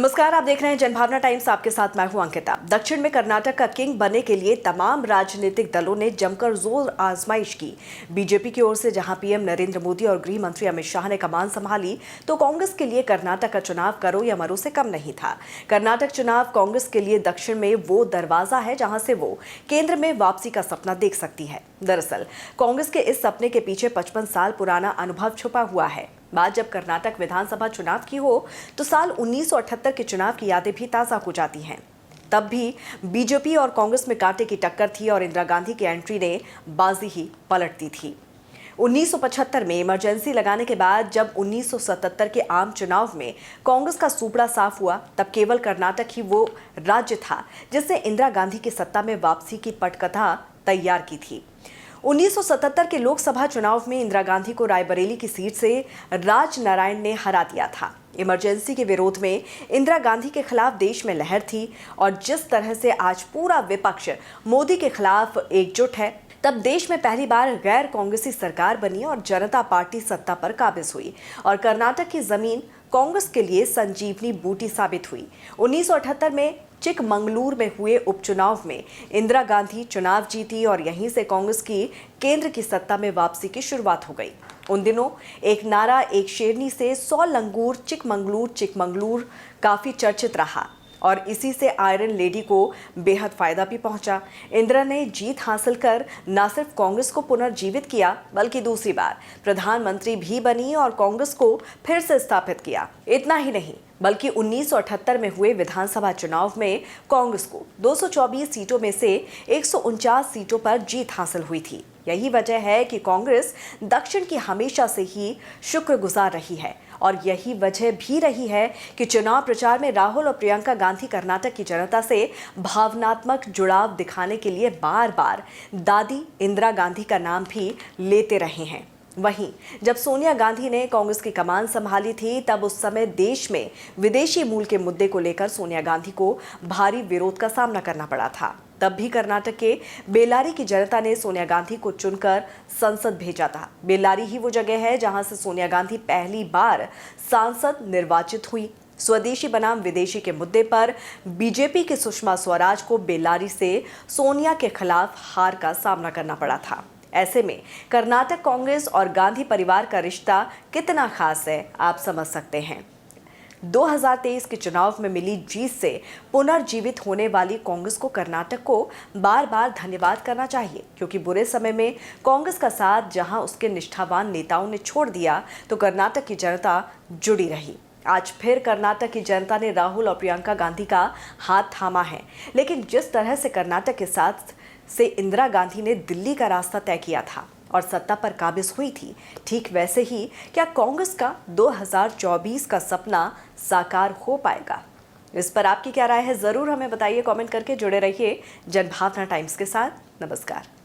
नमस्कार, आप देख रहे हैं जनभावना टाइम्स। आपके साथ मैं हूं अंकिता। दक्षिण में कर्नाटक का किंग बनने के लिए तमाम राजनीतिक दलों ने जमकर जोर आजमाइश की। बीजेपी की ओर से जहां पीएम नरेंद्र मोदी और गृह मंत्री अमित शाह ने कमान संभाली, तो कांग्रेस के लिए कर्नाटक का चुनाव करो या मरो से कम नहीं था। कर्नाटक चुनाव कांग्रेस के लिए दक्षिण में वो दरवाजा है जहां से वो केंद्र में वापसी का सपना देख सकती है। दरअसल कांग्रेस के इस सपने के पीछे 55 साल पुराना अनुभव छुपा हुआ है। बात जब कर्नाटक विधानसभा चुनाव की हो तो साल 1978 के चुनाव की यादें भी ताजा हो जाती हैं। तब भी बीजेपी और कांग्रेस में कांटे की टक्कर थी और इंदिरा गांधी की एंट्री ने बाजी ही पलट दी थी। 1975 में इमरजेंसी लगाने के बाद जब 1977 के आम चुनाव में कांग्रेस का सूपड़ा साफ हुआ, तब केवल कर्नाटक ही वो राज्य था जिसने इंदिरा गांधी की सत्ता में वापसी की पटकथा तैयार की थी। 1977 के लोकसभा चुनाव में इंदिरा गांधी को रायबरेली की सीट से राज नारायण ने हरा दिया था। इमरजेंसी के विरोध में इंदिरा गांधी के खिलाफ देश में लहर थी और जिस तरह से आज पूरा विपक्ष मोदी के खिलाफ एकजुट है, तब देश में पहली बार गैर कांग्रेसी सरकार बनी और जनता पार्टी सत्ता पर काबिज हुई और कर्नाटक की जमीन कांग्रेस के लिए संजीवनी बूटी साबित हुई। 1978 में चिकमंगलूर में हुए उपचुनाव में इंदिरा गांधी चुनाव जीती और यहीं से कांग्रेस की केंद्र की सत्ता में वापसी की शुरुआत हो गई। उन दिनों एक नारा एक शेरनी से 100 लंगूर चिकमंगलूर काफी चर्चित रहा और इसी से आयरन लेडी को बेहद फायदा भी पहुंचा। इंदिरा ने जीत हासिल कर न सिर्फ कांग्रेस को पुनर्जीवित किया, बल्कि दूसरी बार प्रधानमंत्री भी बनी और कांग्रेस को फिर से स्थापित किया। इतना ही नहीं, बल्कि 1978 में हुए विधानसभा चुनाव में कांग्रेस को 224 सीटों में से 149 सीटों पर जीत हासिल हुई थी। यही वजह है कि कांग्रेस दक्षिण की हमेशा से ही शुक्रगुजार रही है और यही वजह भी रही है कि चुनाव प्रचार में राहुल और प्रियंका गांधी कर्नाटक की जनता से भावनात्मक जुड़ाव दिखाने के लिए बार बार दादी इंदिरा गांधी का नाम भी लेते रहे हैं। वहीं जब सोनिया गांधी ने कांग्रेस की कमान संभाली थी, तब उस समय देश में विदेशी मूल के मुद्दे को लेकर सोनिया गांधी को भारी विरोध का सामना करना पड़ा था। तब भी कर्नाटक के बेल्लारी की जनता ने सोनिया गांधी को चुनकर संसद भेजा था। बेल्लारी ही वो जगह है जहां से सोनिया गांधी पहली बार सांसद निर्वाचित हुई। स्वदेशी बनाम विदेशी के मुद्दे पर बीजेपी की सुषमा स्वराज को बेल्लारी से सोनिया के खिलाफ हार का सामना करना पड़ा था। ऐसे में कर्नाटक कांग्रेस और गांधी परिवार का रिश्ता कितना खास है, आप समझ सकते हैं। 2023 के चुनाव में मिली जीत से पुनर्जीवित होने वाली कांग्रेस को कर्नाटक को बार बार धन्यवाद करना चाहिए, क्योंकि बुरे समय में कांग्रेस का साथ जहां उसके निष्ठावान नेताओं ने छोड़ दिया, तो कर्नाटक की जनता जुड़ी रही। आज फिर कर्नाटक की जनता ने राहुल और प्रियंका गांधी का हाथ थामा है, लेकिन जिस तरह से कर्नाटक के साथ से इंदिरा गांधी ने दिल्ली का रास्ता तय किया था और सत्ता पर काबिज हुई थी, ठीक वैसे ही क्या कांग्रेस का 2024 का सपना साकार हो पाएगा? इस पर आपकी क्या राय है, जरूर हमें बताइए। कमेंट करके जुड़े रहिए जनभावना टाइम्स के साथ। नमस्कार।